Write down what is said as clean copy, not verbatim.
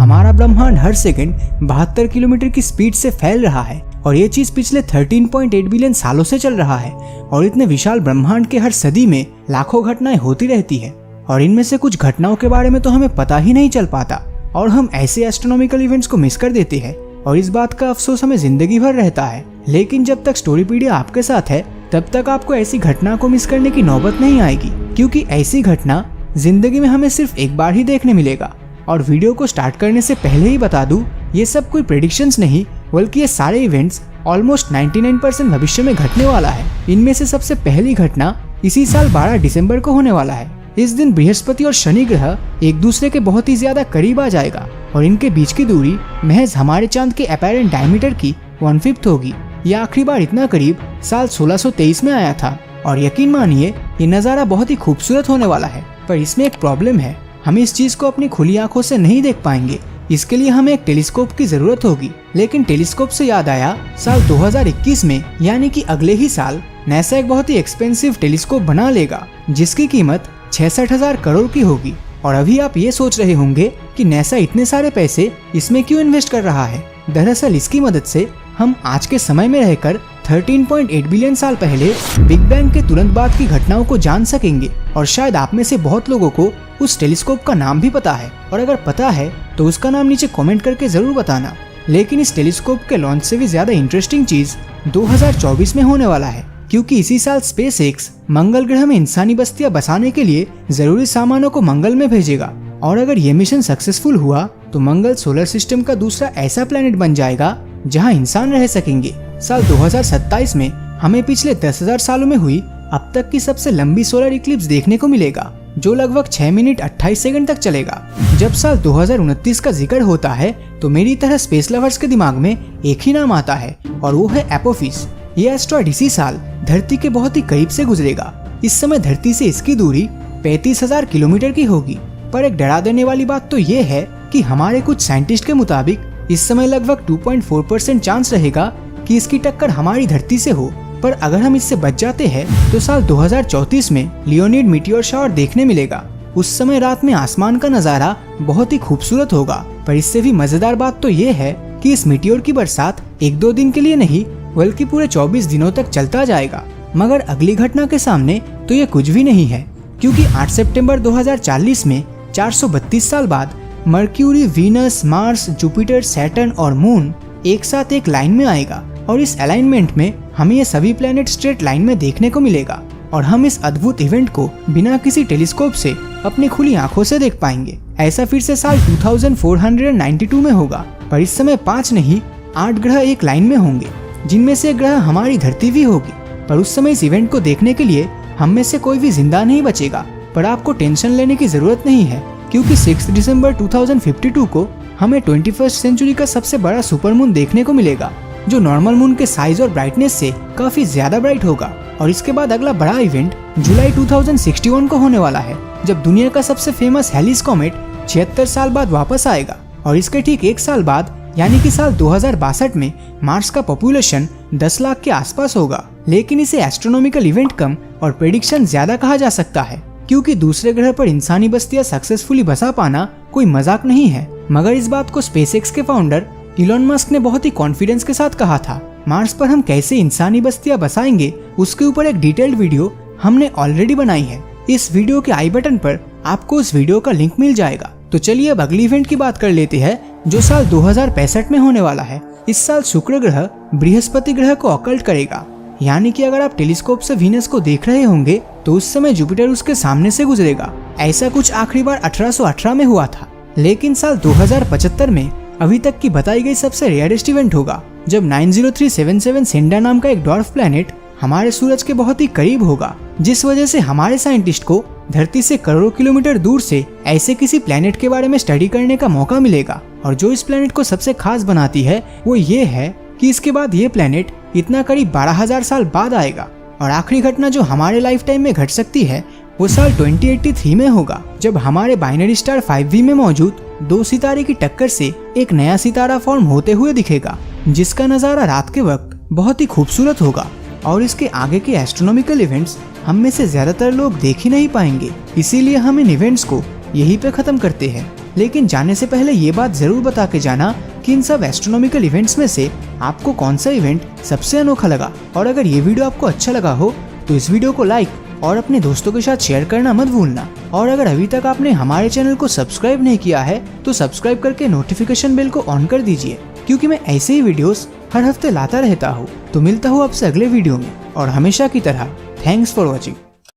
हमारा ब्रह्मांड हर second 72 kilometre की स्पीड से फैल रहा है और ये चीज पिछले 13.8 बिलियन सालों से चल रहा है। और इतने विशाल ब्रह्मांड के हर सदी में लाखों घटनाएं होती रहती है और इनमें से कुछ घटनाओं के बारे में तो हमें पता ही नहीं चल पाता और हम ऐसे एस्ट्रोनॉमिकल इवेंट्स को मिस कर देते हैं और इस बात का अफसोस हमें जिंदगी भर रहता है। लेकिन जब तक स्टोरीपीडिया आपके साथ है तब तक आपको ऐसी घटना को मिस करने की नौबत नहीं आएगी, क्योंकि ऐसी घटना जिंदगी में हमें सिर्फ एक बार ही देखने मिलेगा। और वीडियो को स्टार्ट करने से पहले ही बता दूं, ये सब कोई प्रेडिक्शंस नहीं बल्कि ये सारे इवेंट्स ऑलमोस्ट 99% भविष्य में घटने वाला है। इनमें से सबसे पहली घटना इसी साल 12 दिसंबर को होने वाला है। इस दिन बृहस्पति और शनि ग्रह एक दूसरे के बहुत ही ज्यादा करीब आ जाएगा और इनके बीच की दूरी महज हमारे चांद के अपैरेंट डायमीटर की 1/5 होगी। यह आखिरी बार इतना करीब साल 1623 में आया था और यकीन मानिए ये नज़ारा बहुत ही खूबसूरत होने वाला है। पर इसमें एक प्रॉब्लम है, हम इस चीज को अपनी खुली आंखों से नहीं देख पाएंगे। इसके लिए हमें एक टेलीस्कोप की जरूरत होगी। लेकिन टेलीस्कोप से याद आया, साल 2021 में यानी कि अगले ही साल नासा एक बहुत ही एक्सपेंसिव टेलीस्कोप बना लेगा जिसकी कीमत 66,000 करोड़ की होगी। और अभी आप ये सोच रहे होंगे कि नासा इतने सारे पैसे इसमें क्यों इन्वेस्ट कर रहा है। दरअसल इसकी मदद से हम आज के समय में रहकर 13.8 बिलियन साल पहले बिग बैंग के तुरंत बाद की घटनाओं को जान सकेंगे। और शायद आप में से बहुत लोगों को उस टेलीस्कोप का नाम भी पता है, और अगर पता है तो उसका नाम नीचे कमेंट करके जरूर बताना। लेकिन इस टेलीस्कोप के लॉन्च से भी ज्यादा इंटरेस्टिंग चीज 2024 में होने वाला है, क्योंकि इसी साल स्पेसएक्स मंगल ग्रह में इंसानी बस्तियां बसाने के लिए जरूरी सामानों को मंगल में भेजेगा। और अगर ये मिशन सक्सेसफुल हुआ तो मंगल सोलर सिस्टम का दूसरा ऐसा प्लेनेट बन जाएगा जहां इंसान रह सकेंगे। साल 2027 में हमें पिछले 10,000 सालों में हुई अब तक की सबसे लंबी सोलर इक्लिप्स देखने को मिलेगा, जो लगभग 6 मिनट 28 सेकंड तक चलेगा। जब साल 2029 का जिक्र होता है तो मेरी तरह स्पेस लवर्स के दिमाग में एक ही नाम आता है और वो है एपोफिस। ये एस्ट्रॉइड इसी साल धरती के बहुत ही करीब से गुजरेगा। इस समय धरती से इसकी दूरी 35,000 किलोमीटर की होगी। पर एक डरा देने वाली बात तो ये है कि हमारे कुछ साइंटिस्ट के मुताबिक इस समय लगभग 2.4% चांस रहेगा कि इसकी टक्कर हमारी धरती से हो। पर अगर हम इससे बच जाते हैं तो साल 2034 में लियोनिड मीटियोर शावर देखने मिलेगा। उस समय रात में आसमान का नजारा बहुत ही खूबसूरत होगा। पर इससे भी मजेदार बात तो ये है कि इस मीटियोर की बरसात 1-2 दिन के लिए नहीं बल्कि पूरे 24 दिनों तक चलता जाएगा। मगर अगली घटना के सामने तो ये कुछ भी नहीं है, क्योंकि 8 सितंबर 2040 में 432 साल बाद mercury, Venus, Mars, Jupiter, Saturn और मून एक साथ एक लाइन में आएगा। और इस अलाइनमेंट में हमें ये सभी प्लेनेट स्ट्रेट लाइन में देखने को मिलेगा और हम इस अद्भुत इवेंट को बिना किसी टेलीस्कोप से अपनी खुली आंखों से देख पाएंगे। ऐसा फिर से साल 2492 में होगा। पर इस समय 5 नहीं 8 ग्रह एक लाइन में होंगे, जिनमें से ग्रह हमारी धरती भी होगी। पर उस समय इस इवेंट को देखने के लिए हम में से कोई भी जिंदा नहीं बचेगा। पर आपको टेंशन लेने की जरूरत नहीं है, क्योंकि 6 दिसंबर 2052 को हमें 21st सेंचुरी का सबसे बड़ा सुपरमून देखने को मिलेगा, जो नॉर्मल मून के साइज और ब्राइटनेस से काफी ज्यादा ब्राइट होगा। और इसके बाद अगला बड़ा इवेंट जुलाई 2061 को होने वाला है, जब दुनिया का सबसे फेमस हेलिस कॉमेट 76 साल बाद वापस आएगा। और इसके ठीक 1 साल बाद यानी कि साल 2062 में मार्स का पॉपुलेशन 10 लाख के आसपास होगा। लेकिन इसे एस्ट्रोनॉमिकल इवेंट कम और प्रेडिक्शन ज्यादा कहा जा सकता है, क्योंकि दूसरे ग्रह पर इंसानी बस्तियां सक्सेसफुली बसा पाना कोई मजाक नहीं है। मगर इस बात को स्पेसएक्स के फाउंडर इलॉन मस्क ने बहुत ही कॉन्फिडेंस के साथ कहा था। मार्स पर हम कैसे इंसानी बस्तियां बसाएंगे उसके ऊपर एक डिटेल्ड वीडियो हमने ऑलरेडी बनाई है। इस वीडियो के आई बटन पर आपको उस वीडियो का लिंक मिल जाएगा। तो चलिए अब अगली इवेंट की बात कर लेते हैं, जो साल 2065 में होने वाला है। इस साल शुक्र ग्रह बृहस्पति ग्रह को ऑकल्ट करेगा, यानी कि अगर आप टेलीस्कोप से वीनस को देख रहे होंगे तो उस समय जुपिटर उसके सामने से गुजरेगा। ऐसा कुछ आखिरी बार 1818 में हुआ था। लेकिन साल 2075 में अभी तक की बताई गई सबसे रेयरेस्ट इवेंट होगा, जब 90377 सेंडा नाम का एक डॉर्फ प्लैनेट हमारे सूरज के बहुत ही करीब होगा, जिस वजह से हमारे साइंटिस्ट को धरती से करोड़ों किलोमीटर दूर से ऐसे किसी प्लैनेट के बारे में स्टडी करने का मौका मिलेगा। और जो इस प्लैनेट को सबसे खास बनाती है वो ये है कि इसके बाद ये प्लैनेट इतना करीब 12,000 साल बाद आएगा। और आखिरी घटना जो हमारे लाइफ टाइम में घट सकती है वो साल 2083 में होगा, जब हमारे बाइनरी स्टार 5V में मौजूद 2 सितारे की टक्कर से एक नया सितारा फॉर्म होते हुए दिखेगा, जिसका नजारा रात के वक्त बहुत ही खूबसूरत होगा। और इसके आगे के एस्ट्रोनॉमिकल इवेंट्स हम में से ज्यादातर लोग देख ही नहीं पाएंगे, इसीलिए हम इन इवेंट्स को यहीं पे खत्म करते हैं। लेकिन जाने से पहले ये बात जरूर बता के जाना कि इन सब एस्ट्रोनॉमिकल इवेंट्स में से आपको कौन सा इवेंट सबसे अनोखा लगा। और अगर ये वीडियो आपको अच्छा लगा हो तो इस वीडियो को लाइक और अपने दोस्तों के साथ शेयर करना मत भूलना। और अगर अभी तक आपने हमारे चैनल को सब्सक्राइब नहीं किया है तो सब्सक्राइब करके नोटिफिकेशन बेल को ऑन कर दीजिए, क्योंकि मैं ऐसे ही वीडियोस हर हफ्ते लाता रहता हूँ। तो मिलता हूँ आपसे अगले वीडियो में, और हमेशा की तरह थैंक्स फॉर वॉचिंग।